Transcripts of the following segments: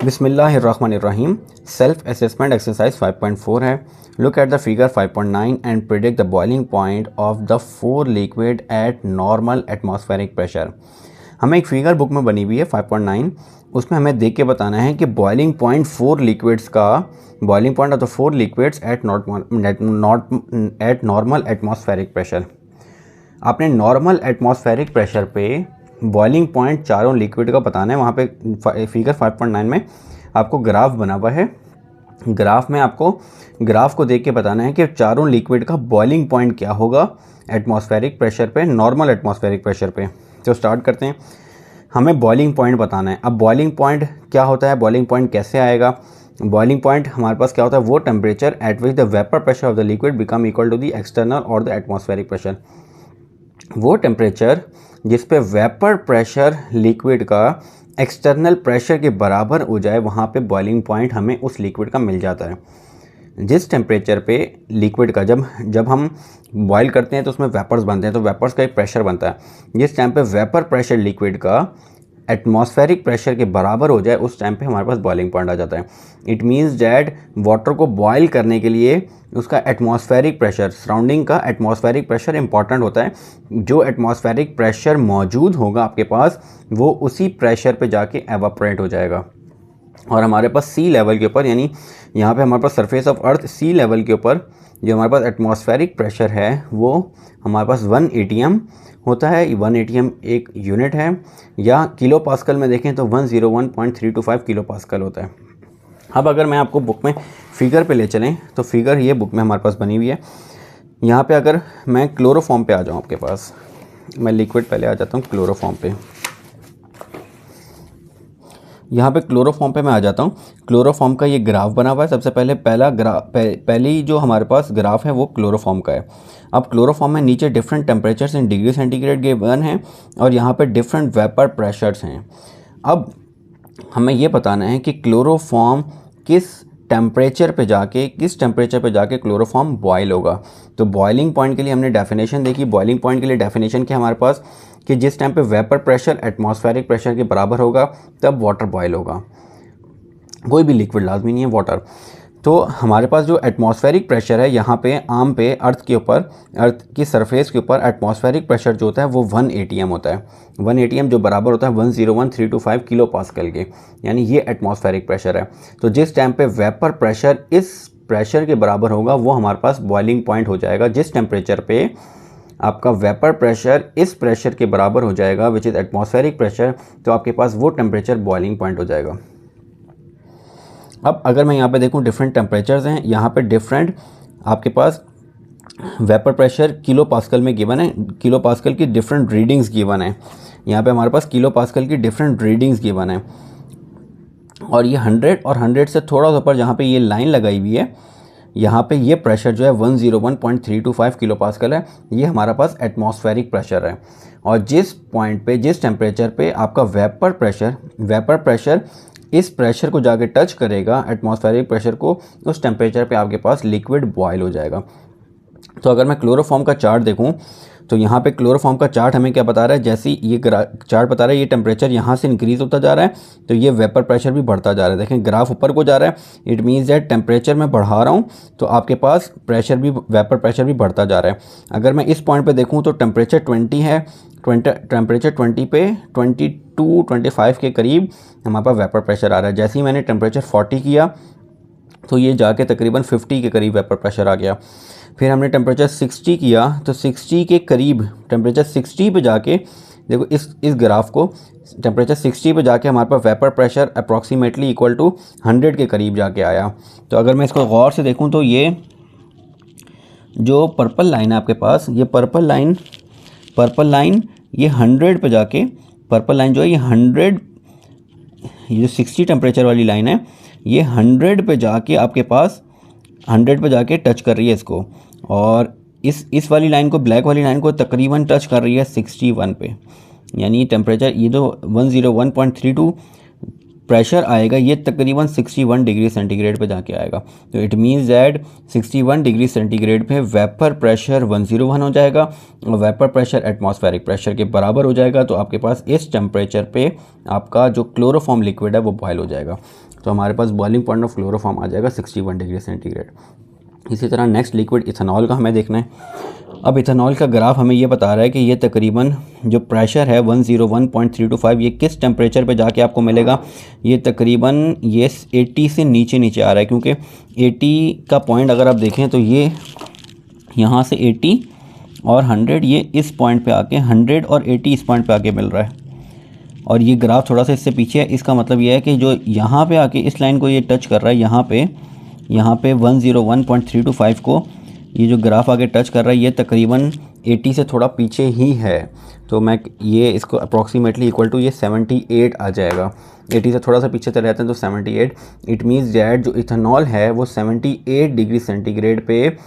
बिस्मिल्लाहिर्रहमानिर्रहीम। Self assessment exercise 5.4 है। Look at the figure 5.9 and predict the boiling point of the 4 liquid at normal atmospheric pressure. हमें एक figure book में बनी हुई है 5.9, उसमें हमें देख के बताना है कि बॉइलिंग पॉइंट 4 लिक्विड्स का, boiling point of the 4 liquids eight normal atmospheric pressure. आपने नॉर्मल एटमॉस्फेरिक प्रेशर पे बॉइलिंग पॉइंट चारों लिक्विड का बताना है। वहाँ पे फिगर 5.9 में आपको ग्राफ बना हुआ है। ग्राफ में आपको ग्राफ को देख के बताना है कि चारों लिक्विड का बॉइलिंग पॉइंट क्या होगा एटमॉस्फेरिक प्रेशर पे, नॉर्मल एटमॉस्फेरिक प्रेशर पे। तो स्टार्ट करते हैं। हमें बॉइलिंग पॉइंट बताना है। अब बॉइलिंग पॉइंट क्या होता है, बॉइलिंग पॉइंट कैसे आएगा? बॉइलिंग पॉइंट हमारे पास क्या होता है, वो temperature at which the vapour pressure of the liquid become equal to the external और द एटमॉस्फेरिक प्रेशर। वो टेम्परेचर जिस पे वेपर प्रेशर लिक्विड का एक्सटर्नल प्रेशर के बराबर हो जाए, वहाँ पे बॉइलिंग पॉइंट हमें उस लिक्विड का मिल जाता है। जिस टेम्परेचर पे लिक्विड का जब हम बॉईल करते हैं तो उसमें वेपर्स बनते हैं, तो वेपर्स का एक प्रेशर बनता है। जिस टाइम पे वेपर प्रेशर लिक्विड का एटमॉस्फेरिक प्रेशर के बराबर हो जाए, उस टाइम पे हमारे पास बॉइलिंग पॉइंट आ जाता है। इट मीन्स डैट वाटर को बॉयल करने के लिए उसका एटमॉस्फेरिक प्रेशर, सराउंडिंग का एटमॉस्फेरिक प्रेशर इंपॉर्टेंट होता है। जो एटमॉस्फेरिक प्रेशर मौजूद होगा आपके पास, वो उसी प्रेशर पे जाके एवापोरेट हो जाएगा। और हमारे पास सी लेवल के ऊपर, यानी यहाँ पे हमारे पास surface of earth sea level के ऊपर जो हमारे पास एटमॉस्फेरिक प्रेशर है, वो हमारे पास 1 atm होता है। 1 atm एक यूनिट है, या किलो पास्कल में देखें तो 101.325 किलो पास्कल होता है। अब अगर मैं आपको बुक में फिगर पे ले चलें, तो फिगर ये बुक में हमारे पास बनी हुई है। यहाँ पे अगर मैं क्लोरोफॉर्म पे आ जाऊँ, आपके पास मैं लिक्विड पहले आ जाता हूँ क्लोरोफॉर्म पे। यहाँ पे क्लोरोफॉर्म पे मैं आ जाता हूँ। क्लोरोफॉर्म का ये ग्राफ बना हुआ है। सबसे पहले पहली जो हमारे पास ग्राफ है वो क्लोरोफॉर्म का है। अब क्लोरोफॉर्म में नीचे different temperatures in degree centigrade given हैं, और यहाँ पे डिफरेंट वेपर प्रेशर्स हैं। अब हमें ये बताना है कि क्लोरोफॉर्म किस टेम्परेचर पे जाके क्लोरोफॉर्म बॉयल होगा। तो बॉइलिंग पॉइंट के लिए हमने डेफिनेशन देखी। बॉइलिंग पॉइंट के लिए डेफिनेशन क्या हमारे पास, कि जिस टाइम पे वेपर प्रेशर एटमॉस्फेरिक प्रेशर के बराबर होगा तब वाटर बॉयल होगा। कोई भी लिक्विड, लाजमी नहीं है वाटर। तो हमारे पास जो एटमॉस्फेरिक प्रेशर है, यहाँ पे आम पे अर्थ के ऊपर, अर्थ की सरफेस के ऊपर एटमॉस्फेरिक प्रेशर जो होता है वो 1 atm होता है। 1 atm जो बराबर होता है 101.325 किलो पास्कल के, यानी ये एटमॉस्फेरिक प्रेशर है। तो जिस टाइम पे वेपर प्रेशर इस प्रेशर के बराबर होगा, वो हमारे पास बॉइलिंग पॉइंट हो जाएगा। जिस टेम्परेचर पे आपका वेपर प्रेशर इस प्रेशर के बराबर हो जाएगा, विच इज़ एटमॉस्फेरिक प्रेशर, तो आपके पास वो टेम्परेचर बॉइलिंग पॉइंट हो जाएगा। अब अगर मैं यहाँ पे देखूँ, डिफरेंट टेम्परेचर्स हैं। यहाँ पे डिफरेंट आपके पास वेपर प्रेशर किलो पास्कल में गिवन है। किलो पास्कल की डिफरेंट रीडिंग्स गिवन है। यहाँ पे हमारे पास किलो पास्कल की डिफरेंट रीडिंग्स गिवन है। और ये 100 और 100 से थोड़ा सा ऊपर जहाँ पे ये लाइन लगाई हुई है, यहाँ पे ये प्रेशर जो है 101.325 किलो पास्कल है। ये हमारा पास एटमॉस्फेरिक प्रेशर है। और जिस पॉइंट पे, जिस टेम्परेचर पे आपका वेपर प्रेशर इस प्रेशर को जाके टच करेगा, एटमॉस्फेरिक प्रेशर को, उस टेम्परेचर पे आपके पास लिक्विड बॉयल हो जाएगा। तो अगर मैं क्लोरोफॉर्म का चार्ट देखूं, तो यहाँ पे क्लोरोफॉर्म का चार्ट हमें क्या बता रहा है, जैसे ये चार्ट बता रहा है ये टेम्परेचर यहाँ से इंक्रीज़ होता जा रहा है, तो ये वेपर प्रेशर भी बढ़ता जा रहा है। देखें ग्राफ ऊपर को जा रहा है। इट मीन्स दैट टेम्परेचर मैं बढ़ा रहा हूँ, तो आपके पास प्रेशर भी, वेपर प्रेशर भी बढ़ता जा रहा है। अगर मैं इस पॉइंट पे देखूँ तो टेम्परेचर 20 है। टेम्परेचर 20 पे 22-25 के करीब हमारे पास वेपर प्रेशर आ रहा है। जैसे ही मैंने टेम्परेचर 40 किया, तो ये जाके तकरीबन 50 के करीब वेपर प्रेशर आ गया। फिर हमने टेम्परेचर 60 किया, तो 60 के करीब, टेम्परेचर 60 पे जाके देखो, इस ग्राफ को, टेम्परेचर 60 पे जाके हमारे पास vapour pressure approximately equal to 100 के करीब जाके आया। तो अगर मैं इसको गौर से देखूं, तो ये जो पर्पल लाइन है आपके पास, ये पर्पल लाइन ये 100 पे जाके, पर्पल लाइन जो है ये 100, ये जो 60 टेम्परेचर वाली लाइन है, ये 100 पे जाके आपके पास 100 पे जाके टच कर रही है इसको। और इस वाली लाइन को, ब्लैक वाली लाइन को तकरीबन टच कर रही है 61 पे। यानी टेम्परेचर, ये जो 101.32 प्रेशर आएगा ये तकरीबन 61 डिग्री सेंटीग्रेड पे जाके आएगा। तो it means that 61 degree centigrade पे वेपर प्रेशर 101 हो जाएगा और वेपर प्रेशर एटमॉस्फेरिक प्रेशर के बराबर हो जाएगा। तो आपके पास इस टेम्परेचर पे आपका जो क्लोरोफॉर्म लिक्विड है वो बॉयल हो जाएगा। तो हमारे पास बॉइलिंग पॉइंट ऑफ क्लोरोफॉर्म आ जाएगा 61 डिग्री सेंटीग्रेड। इसी तरह नेक्स्ट लिक्विड इथेनॉल का हमें देखना है। अब इथेनॉल का ग्राफ हमें ये बता रहा है कि ये तकरीबन जो प्रेशर है 101.325 ये किस टेम्परेचर पे जाके आपको मिलेगा। ये तकरीबन ये 80 से नीचे आ रहा है, क्योंकि 80 का पॉइंट अगर आप देखें तो ये यहाँ से 80 और 100 ये इस पॉइंट पे आके 100 और 80 इस पॉइंट पे आके मिल रहा है। और ये ग्राफ थोड़ा सा इससे पीछे है। इसका मतलब ये है कि जो यहाँ पे आके इस लाइन को ये टच कर रहा है, यहाँ पे 101.325 को ये जो ग्राफ आगे टच कर रहा है ये तकरीबन 80 से थोड़ा पीछे ही है। तो मैं ये इसको अप्रॉक्सीमेटली इक्वल टू ये 78 आ जाएगा। 80 से थोड़ा सा पीछे चले जाते हैं तो 78। इट मीन्स दैट जो इथेनॉल है वो 78 डिग्री सेंटीग्रेड पे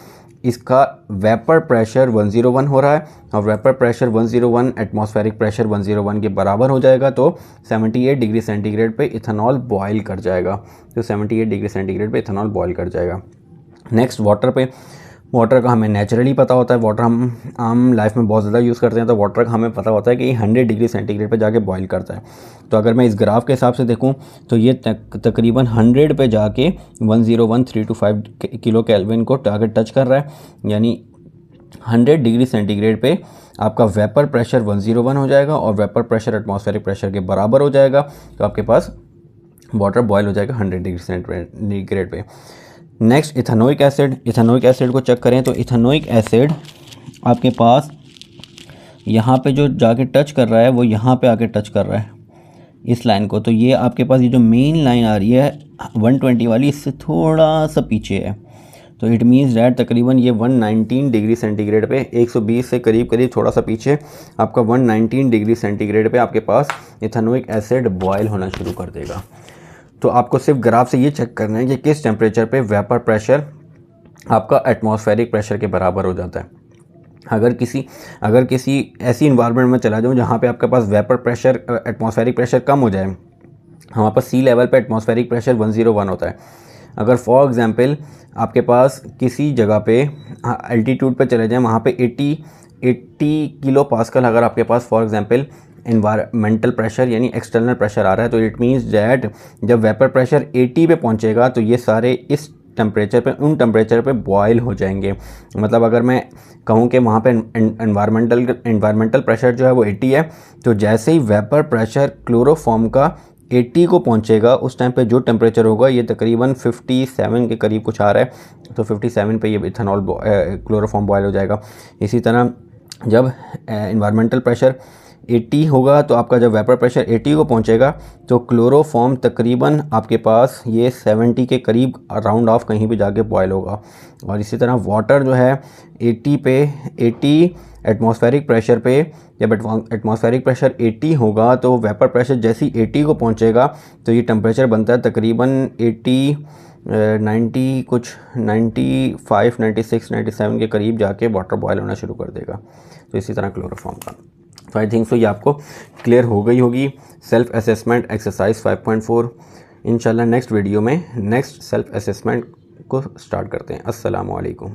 इसका वेपर प्रेशर 101 हो रहा है और वेपर प्रेशर 101 एटमॉस्फेरिक प्रेशर 101 के बराबर हो जाएगा। तो 78 डिग्री सेंटीग्रेड पे इथेनॉल बॉयल कर जाएगा। तो 78 डिग्री सेंटीग्रेड पे इथेनॉल बॉयल कर जाएगा। नेक्स्ट वाटर पे। वाटर का हमें नेचुरली पता होता है, वाटर हम आम लाइफ में बहुत ज़्यादा यूज़ करते हैं। तो वाटर का हमें पता होता है कि 100 डिग्री सेंटीग्रेड पे जाके बॉईल करता है। तो अगर मैं इस ग्राफ के हिसाब से देखूं तो ये तकरीबन 100 पे जाके 101.325 किलो केल्विन को टारगेट टच कर रहा है। यानी 100 डिग्री सेंटीग्रेड पे आपका वेपर प्रेशर 101 हो जाएगा और वेपर प्रेशर एटमॉस्फेरिक प्रेशर के बराबर हो जाएगा। तो आपके पास वाटर बॉयल हो जाएगा 100 डिग्री सेंटीग्रेड पे। Next ethanoic acid. Ethanoic acid को चेक करें तो इथेनोइक एसिड आपके पास यहाँ पे जो जाके टच कर रहा है वो यहाँ पे आके टच कर रहा है इस लाइन को। तो ये आपके पास ये जो मेन लाइन आ रही है 120 वाली, इससे थोड़ा सा पीछे है। तो इट मीन्स डैट तकरीबन ये 119 डिग्री सेंटीग्रेड पे 120 से करीब थोड़ा सा पीछे आपका 119 डिग्री सेंटीग्रेड पे आपके पास इथेनोइक एसिड बॉयल होना शुरू कर देगा। तो आपको सिर्फ ग्राफ से ये चेक करना है कि किस टेम्परेचर पे वेपर प्रेशर आपका एटमॉस्फेरिक प्रेशर के बराबर हो जाता है। अगर किसी ऐसी इन्वायरमेंट में चला जाऊँ जहाँ पे आपके पास वेपर प्रेशर एटमॉस्फेरिक प्रेशर कम हो जाए, हमारे पास सी लेवल पे एटमॉस्फेरिक प्रेशर 101 होता है। अगर फॉर एग्जांपल आपके पास किसी जगह पे एल्टीट्यूड पे चले जाएं, वहाँ पे 80 किलो पास्कल अगर आपके पास फॉर एग्जांपल एनवायरमेंटल प्रेशर यानी एक्सटर्नल प्रेशर आ रहा है, तो इट मीन्स दैट जब वेपर प्रेशर 80 पे पहुंचेगा तो ये सारे इस टेम्परेचर पे उन टेम्परेचर पे बॉयल हो जाएंगे। मतलब अगर मैं कहूँ कि वहाँ पे एनवायरमेंटल प्रेशर जो है वो 80 है, तो जैसे ही वेपर प्रेशर क्लोरोफॉर्म का 80 को पहुँचेगा उस टाइम पे जो टेम्परेचर होगा ये तकरीबन 57 के करीब कुछ आ रहा है। तो 57 पे ये इथेनॉल क्लोरोफॉर्म बॉयल हो जाएगा। इसी तरह जब एनवायरमेंटल प्रेशर 80 होगा तो आपका जब वेपर प्रेशर 80 को पहुंचेगा तो क्लोरोफॉर्म तकरीबन आपके पास ये 70 के करीब राउंड ऑफ कहीं भी जाके बॉयल होगा। और इसी तरह वाटर जो है 80 एटमॉस्फेरिक प्रेशर पे, जब एटमॉस्फेरिक प्रेशर 80 होगा तो वेपर प्रेशर जैसे ही 80 को पहुंचेगा तो ये टेम्परेचर बनता है तकरीबन 90 कुछ 95, 96, 97 के करीब जाके वाटर बॉयल होना शुरू कर देगा। तो इसी तरह क्लोरोफॉर्म का। तो आई थिंक सो ये आपको क्लियर हो गई होगी सेल्फ असेसमेंट एक्सरसाइज 5.4। इंशाल्लाह नेक्स्ट वीडियो में नेक्स्ट सेल्फ असेसमेंट को स्टार्ट करते हैं। अस्सलामु अलैकुम।